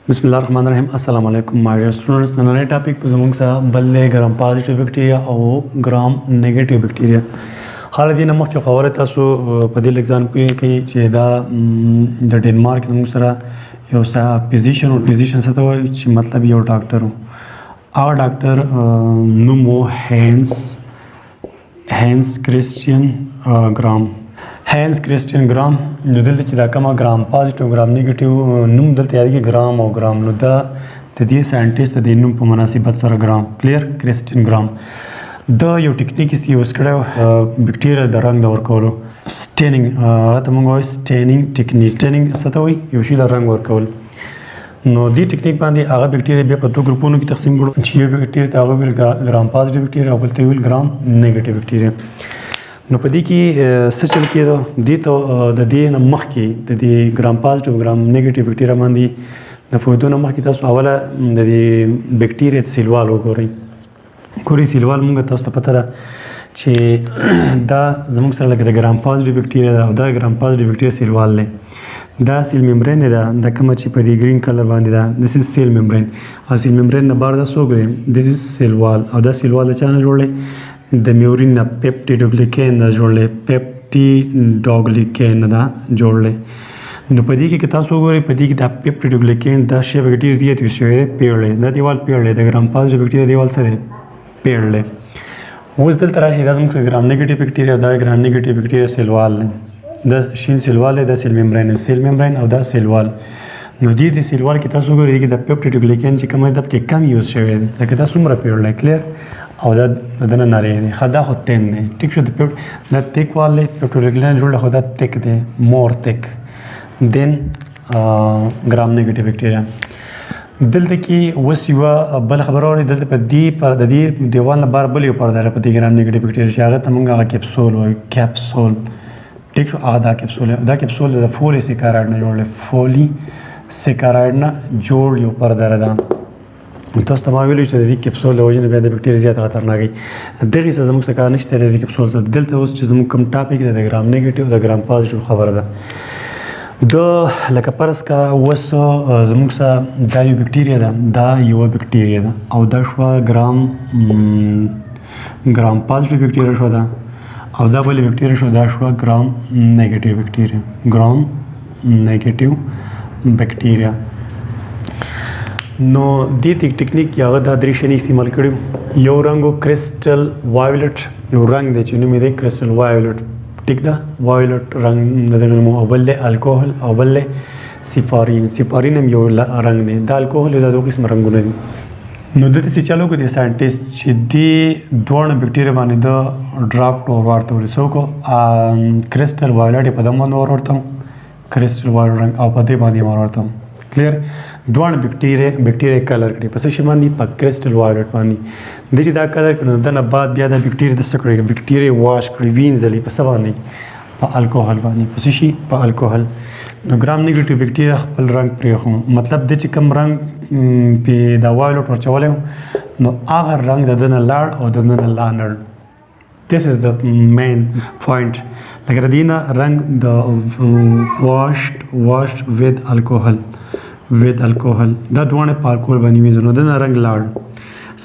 بسم الله الرحمن الرحیم. السلام علیکم my dear students. نننی ټاپک په زموږ سره بل دی ګرام پازیټیو بکټیریا او ګرام نیگیټیو بکټیریا. حال دې نه مخکې خبره تاسو په دې لګزان کوي چې دا د ډنمارک زموږ سره یو فزیشن او فزیشن څه ته وایي چې مطلب یو ډاکټر و. هغه ډاکټر نوم و هینس کریسټین ګرام. هینس کریسټین ګرام. نو دلته چې دا کومه ګرام پازیټیو ګرام نیگیټیو نوم دلته یادېږي ګرام او ګرام، نو دا د دې ساینټیسټ د دې نوم په مناسبت سره ګرام کلیر کریسټین ګرام دا یو ټیکنیک یوز کړی بکټیریا د رنګ د ورکولو سټینینګ. هغه ته موږ وایو سټینینګ ټیکنیک. سټینینګ څه ته وایي؟ یو شي د رنګ ورکول. نو دې ټیکنیک باندې هغه بکټیریا بیا په دوه ګروپونو کې تقسیم کړو چې یو بکټیریا ته هغه ویل ګرام پازیټیو بکټیریا او بل ته ویل ګرام نیگیټیو بکټیریا. نو په دې کې څه چل کېدو؟ دې ته د دې نه مخکې د دې ګرام پازیټیو ګرام نیگیټیو بکټیریا باندې د پوهېدو نه مخکې تاسو اوله د دې بکټیریا سیلوال وګورئ. ګورئ سیلوال مونږ تاسو ته پته ده چې دا زموږ سره لکه د ګرام پازیټیو بکټیریا ده او دا ګرام پازیټیو بکټیریا سیلوال دی. دا سیل ممبرین ده، دا کومه چې په دې ګرین کلر باندې ده دس از سیل ممبرین، او سیل ممبرین نه بار دا څوک دی؟ دس از سیلوال. او دا سیلوال د چا نه جوړ دی؟ د میورین نه پیپټیډوګلیکین نه جوړلی، پیپټیډوګلیکین نه جوړلی. نو په دې کې که تاسو وګورئ په دې کې دا پیپټیډوګلیکین دا شی پکې ډېر زیات یوز شوی دی، پیړلی. دا دیوال پیړلی، د ګرام پازیټیو بکټیریا دیوال څه دی؟ پیړلی. اوس دلته راشي دا زموږ ګرام نیګیټیو بکټیریا، دا ګرام نیګیټیو بکټیریا سیلوال دی. دا شین سیلوال دی، دا سیل ممبرین، سیل ممبرین او دا سیلوال. نو دې د سیلوال کې تاسو وګورئ کې د پیپټیډوګلیکین چې کوم دی دا پکې کم یوز شوی دی، لکه دا څومره پیړلی کلیر او دا دنه نری دی. ښه دا خو تین دی، ټیک شو. دا تیک والی پیپټیډوګلیکین جوړ خو دا تیک دی، مور تیک دین ګرام نیګیټیو بکټیریا. دلته کې اوس یوه بله خبره اورئ، دلته په دې د دې دیوال نه بار بل یو پرده ده په دې ګرام نیګیټیو بکټیریا چې هغه ته موږ هغه کیپسول وایو، کیپسول. ټیک شو. هغه دا کیپسول دا کیپسول د فولي سیکارایډ نه جوړ دی، فولي سیکارایډ نه جوړ یو پرده ده. تاسو ته ما ویلو چې د دې کیپسول د وجې نه بیا د بکټیریا زیات خطرناک دي. دغې څه زموږ څه کار نشته د دې کیپسول سره. دلته اوس چې زموږ کوم ټاپک دی د ګرام نیګیټیو د ګرام پازیټیو خبره ده. د لکه فرض کا اوس زموږ سره دا یو بکټیریا ده، دا یوه بکټیریا ده او دا شوه ګرام پازیټیو بکټیریا شوه ده، او دا بلې بکټیریا شوه دا شوه ګرام نیګیټیو بکټیریا. ګرام نیګیټیو بکټیریا. نو دې ټیکنیک کې هغه دا درې شیان استعمال کړي. یو رنګ کریسټل وایولټ، یو رنګ دی چې نوم یې دی کریسټل وایولټ. ټیک ده، وایولټ رنګ د دغه نوم، او بل دی الکوهل او بل دی سفارین. سفارین هم یو رنګ دی. دا الکوهل دا دوه قسم رنګونه دي. نو دلته څه چلو کړو د ساینټیسټ چې دې دواړه بکټیریا باندې د ډراپ ور ورته ورې څه وکړو؟ کریسټل وایولټ یې په دم باندې ور ورته کریسټل وایولټ رنګ او په دې باندې ور ورته کلیر. دواړه بکټیریا کلر کړي په څه شي باندې؟ په کریسټل وایولټ باندې. د چې دا کلر کړي نو دنه بعد بیا دا بکټیریا د څه کړي؟ بکټیریا واش کړي، وینځلې په څه باندې؟ په الکوهل باندې. په څه شي؟ په الکوهل. نو ګرام نیګیټیو بکټیریا خپل رنګ پرېښو، مطلب د چې کوم رنګ پې دا وایولټ ورچولی نو هغه رنګ د ده نه لاړ او د ده نه لا نړ. This is the main point. لکه د دې نه رنګ د washed with alcohol دا دواړه په الکوهل باندې وینځو نو د نه رنګ لاړ.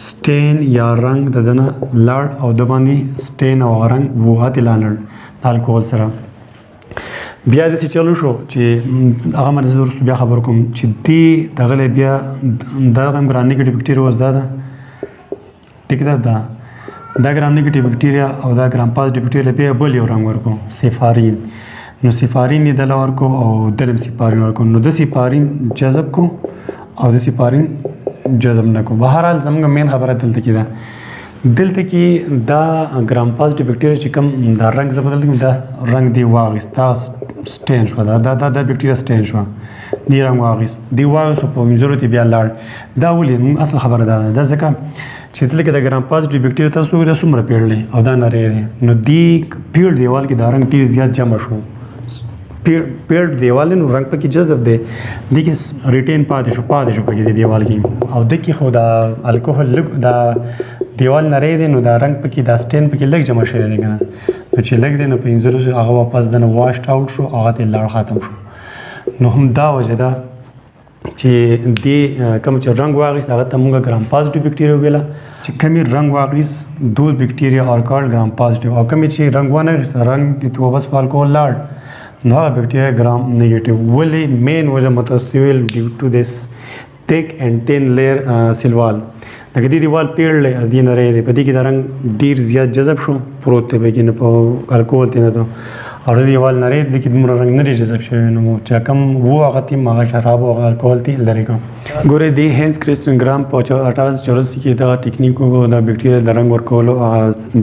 سټین یا رنګ د ده نه لاړ او د باندې سټین او رنګ وهاتې لا نړ د الکوهل سره. بیا داسې چلو شو چې هغه باندې زه وروسته بیا خبر کوم چې دې دغلی بیا دغه هم ګرام نیګیټیو بکټیریا اوس دا ده. ټیک ده. دا ګرام نیګیټیو بکټیریا او دا ګرام پازیټیو بکټیریا بیا بل یو رنګ ورکو، سفارین. نو سفارین یې دله ورکو او دله هم سفارین ورکو. نو د سفارین جذب کو او د سفارین جذب نه کو. بهرحال زموږ مین خبره دلته کې ده. دلته کې دا ګرام پازیټیو بکټیریا چې کوم دا رنګ زه بدل کړم، دا رنګ دی واغېست، دا سټین شوه، دا بکټیریا سټین شوه، دې رنګ واغېست، دې واغېست په وینځلو کې بیا لاړ. دا ولې اصل خبره دا ځکه چې دلته کې د ګرام پازیټیو بکټیریا تاسو وګورئ دا څومره پیړلی او دا نری دی. نو دې پیړ دیوال کې دا رنګ ډېر زیات جمع شو. پیړ دیوال نو رنګ پکې جذب دی، دې کې ریټین پاتې شو پکې د دیوال کې. او دې کې خو دا الکوهل لږ دا دیوال نری دی نو دا رنګ پکې دا سټین پکې لږ جمع شوی دی که نه. نو چې لږ دی نو په وینځلو هغه واپس دنه واشډ آوټ شو، هغه ته لاړ ختم شو. نو هم دا وجه ده چې دې کوم چې رنګ واغېست هغه ته موږ ګرام پازیټیو بکټیریا ویله چې کومې رنګ واغېست دوز بکټیریا آر کالډ ګرام پازیټیو او کومې چې رنګ ونه اخېست رنګ تو بس په الکوهول لاړ نو هغه بکټیریا ګرام نیګیټیو ولې مین وجه متوسطیل ډیو ټو دس thick and thin layer سیل وال لکه دې دیوال پیړلی دې نری دی په دې کې دا رنګ ډېر زیات جذب شو پروت دی پکې نه په الکوهول دی نه ته او د دیوال نری دی کې دومره رنګ نه دی جذب شوی نو چې کوم و هغه تیم هغه شراب او هغه الکوهول دی لرې کړو ګورې دې هینس کرسټنګرام په 1884 کې دا ټیکنیک د بکټیریا د رنګ ورکولو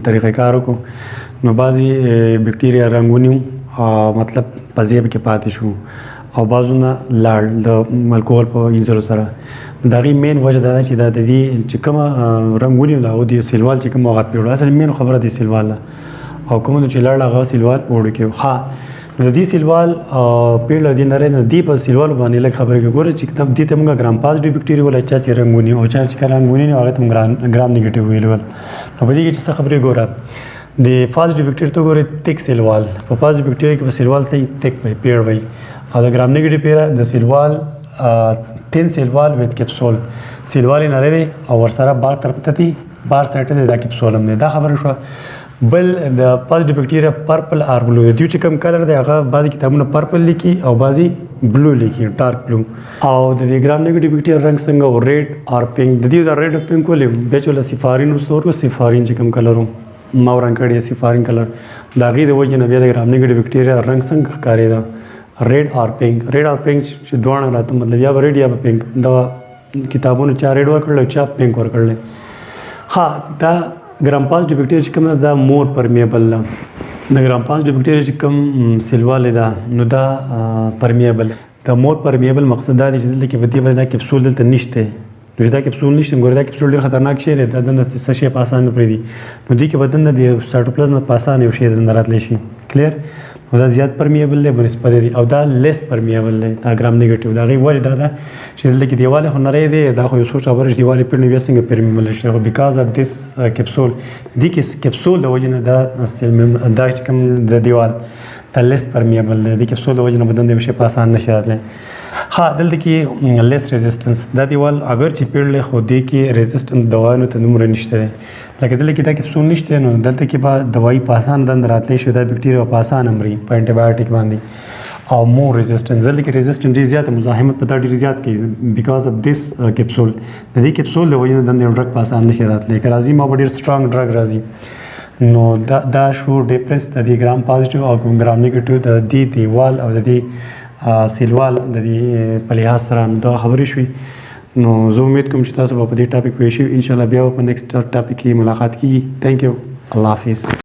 طریقې کار وکړو نو بعضې بکټیریا رنګ ونیو مطلب په ځیب کې پاتې شو او بعضونه لاړ د الکوهول په وینځلو سره د هغې مین وجه دا ده چې دا د دې چې کومه رنګ ونیو د هغه د سیلوال چې کوم هغه پیړو اصل مین خبره د سیلوال ده او کومه چې لاړ هغه سیلوال وړو کې ها نو د دې سیلوال پیړ دې نری نه دی په سیلوال باندې لږ خبرې کې ګوره چې کتاب دې ته موږ ګرام پازیټیو بکټیریا ولا چا چې رنګ ونیو او چا چې رنګ ونیو هغه ته ګرام نیګیټیو ویل ول نو په دې کې چې څه خبرې ګوره د پازیټیو بکټیریا ته ګوره تک سیلوال په پازیټیو بکټیریا کې په سیلوال صحیح تک وي پیړ وي او د ګرام نیګیټیو پیړه د سیلوال تین سیلوال ویت کپسول سیلوال یې نری دی او ورسره بار طرف ته دی بار سایټ دی دا کپسول هم دی دا خبره شوه بل د پازیټیو بکټیریا پرپل آر بلو دی چې کوم کلر دی هغه بعضې کتابونه پرپل لیکي او بعضې بلو لیکي ډارک بلو او د دې ګرام نیګیټیو بکټیریا رنګ څنګه و ریډ آر پینک د دې د ریډ او پینک ولې بیا چې له سفارین وروسته ورکړو سفارین چې کوم کلر و ما ورنګ کړی سفارین کلر د هغې د وجې نه بیا د ګرام نیګیټیو بکټیریا رنګ څنګه ښکارېده ریډ آر پینک چې دواړه راته مطلب یا به ریډ یا به پینک دا کتابونو چا ریډ ورکړل چا پینک ورکړل ها دا ګرام پازیټیو بکټیریا چې کوم دا مور پرمیبل ده د ګرام پازیټیو بکټیریا چې کوم سیلواله ده نو دا پرمیبل د مور پرمیبل مقصد دا دی چې دلته کې په دې باندې دا کپسول دلته نشته نو دا کپسول نشته ګوره دا کپسول ډېر خطرناک شی دی دا دننه څه شی په اسانه پرېږدي نو دې کې به دننه د سایټوپلازم په اسانه یو شی دننه راتلی شي کلیر نو دا زیات پرمیبل دی بنسبت دی او دا لیس پرمیبل دی دا ګرام نیګیټیو د هغې وجه دا ده چې دلته کې دیوال خو نری دی دا خو یو څو خبره چې دیوال یې پېړ نو بیا څنګه پرمیبل شي خو بیکاز اف دس کپسول دې کپسول د وجې نه دا چې کوم د دیوال دا لیس پرمیبل دی د کپسول د وجې نه بدن د یو شی په اسان نشي راتلی ها دلته کې لیس ریزسټنس دا دیوال اگر چې پیړلی خو دې کې ریزسټنس دوایانو ته دومره نشته دی لکه دلته کې دا کپسول نشته نو دلته کې به دوایي په اسانه دننه راتلی شي دا بکټیریا په اسانه مري په انټي بایوټیک باندې او مور ریزسټنس دلته کې ریزسټنس ډېر زیات مزاحمت په تا ډېر زیات کوي بیکاز اف دس کپسول د دې کپسول د وجې نه دننه یو ډرګ په اسانه نشي راتلی که راځي ما به ډېر سټرانګ ډرګ راځي نو دا شو ډیپرس د دې ګرام پازیټیو او ګرام نیګیټیو د دې دیوال او د دې سیلوال د دې په لحاظ سره دا خبرې شوي نو زه امید کوم چې تاسو به په دې ټاپک پوه شئ انشاءالله بیا به په نیکسټ ټاپک کې ملاقات کیږي تھینک یو الله حافظ